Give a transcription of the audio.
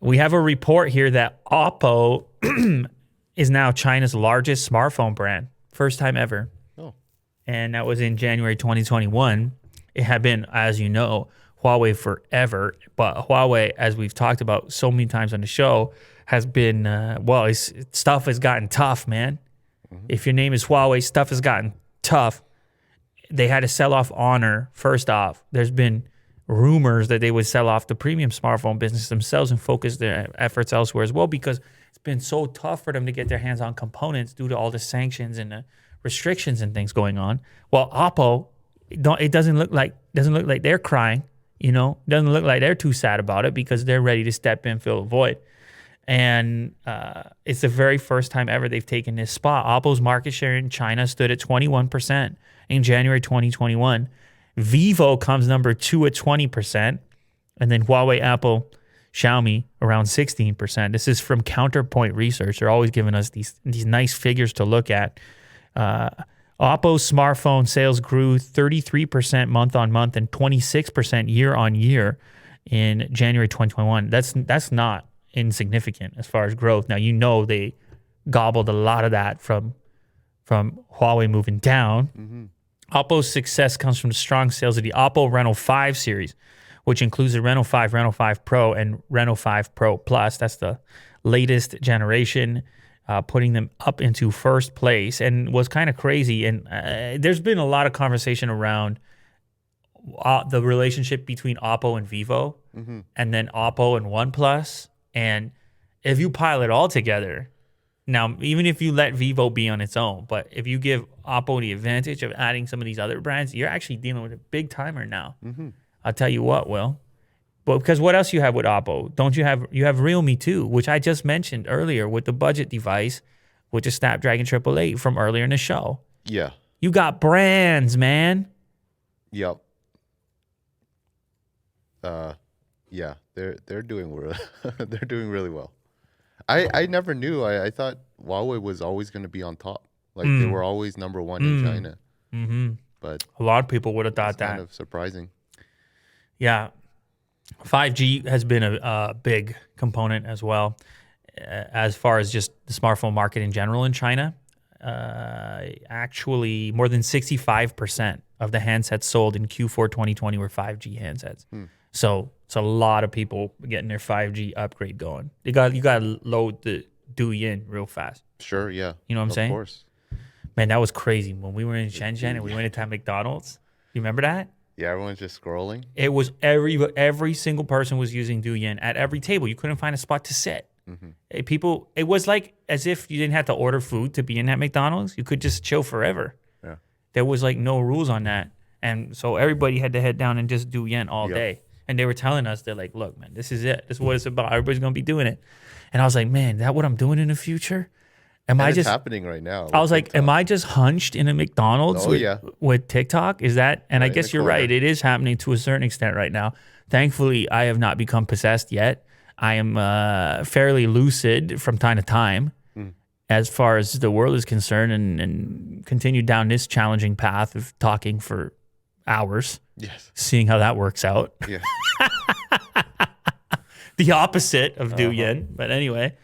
We have a report here that Oppo is now China's largest smartphone brand. First time ever. Oh. And that was in January 2021. It had been, as you know, Huawei forever. But Huawei, as we've talked about so many times on the show, has been, stuff has gotten tough, man. Mm-hmm. If your name is Huawei, stuff has gotten tough. They had to sell off Honor first off. There's been rumors that they would sell off the premium smartphone business themselves and focus their efforts elsewhere as well, because it's been so tough for them to get their hands on components due to all the sanctions and the restrictions and things going on. Well, Oppo, it doesn't look like they're crying. Doesn't look like they're too sad about it, because they're ready to step in, fill a void. And it's the very first time ever they've taken this spot. Oppo's market share in China stood at 21% in January 2021. Vivo comes number 2 at 20%. And then Huawei, Apple, Xiaomi around 16%. This is from Counterpoint Research. They're always giving us these nice figures to look at. Oppo's smartphone sales grew 33% month on month and 26% year on year in January 2021. That's not insignificant as far as growth. Now, they gobbled a lot of that from Huawei moving down. Mm-hmm. Oppo's success comes from the strong sales of the Oppo Reno 5 series, which includes the Reno 5, Reno 5 Pro, and Reno 5 Pro Plus. That's the latest generation, putting them up into first place. And was kind of crazy. And there's been a lot of conversation around the relationship between Oppo and Vivo, mm-hmm. and then Oppo and OnePlus. And if you pile it all together, now, even if you let Vivo be on its own, but if you give Oppo the advantage of adding some of these other brands, you're actually dealing with a big timer now. Mm-hmm. I'll tell you what, Will. But because what else you have with Oppo? Don't you have Realme too, which I just mentioned earlier with the budget device, with the Snapdragon 888 from earlier in the show. Yeah. You got brands, man. Yep. Yeah, they're doing they're doing really well. I never knew. I thought Huawei was always going to be on top. Like they were always number one in China. Mm-hmm. But a lot of people would have thought that. Kind of surprising. Yeah. 5G has been a big component as well, as far as just the smartphone market in general in China. Actually, more than 65% of the handsets sold in Q4 2020 were 5G handsets. So it's a lot of people getting their 5G upgrade going. You got to load the Douyin real fast. Sure, yeah. You know what I'm saying? Of course. Man, that was crazy. When we were in Shenzhen and we went into McDonald's, you remember that? Yeah, everyone's just scrolling. It was every single person was using Douyin at every table. You couldn't find a spot to sit. Mm-hmm. It was like as if you didn't have to order food to be in that McDonald's. You could just chill forever. Yeah. There was like no rules on that. And so everybody had to head down and just Douyin all day. And they were telling us, they're like, look, man, this is it. This is what it's about. Everybody's going to be doing it. And I was like, man, is that what I'm doing in the future? It's happening right now. I was like, am I just hunched in a McDonald's with TikTok? Is that? And I guess you're right. It is happening to a certain extent right now. Thankfully, I have not become possessed yet. I am fairly lucid from time to time as far as the world is concerned, and continue down this challenging path of talking for hours. Yes. Seeing how that works out. Yeah. The opposite of Douyin. But anyway,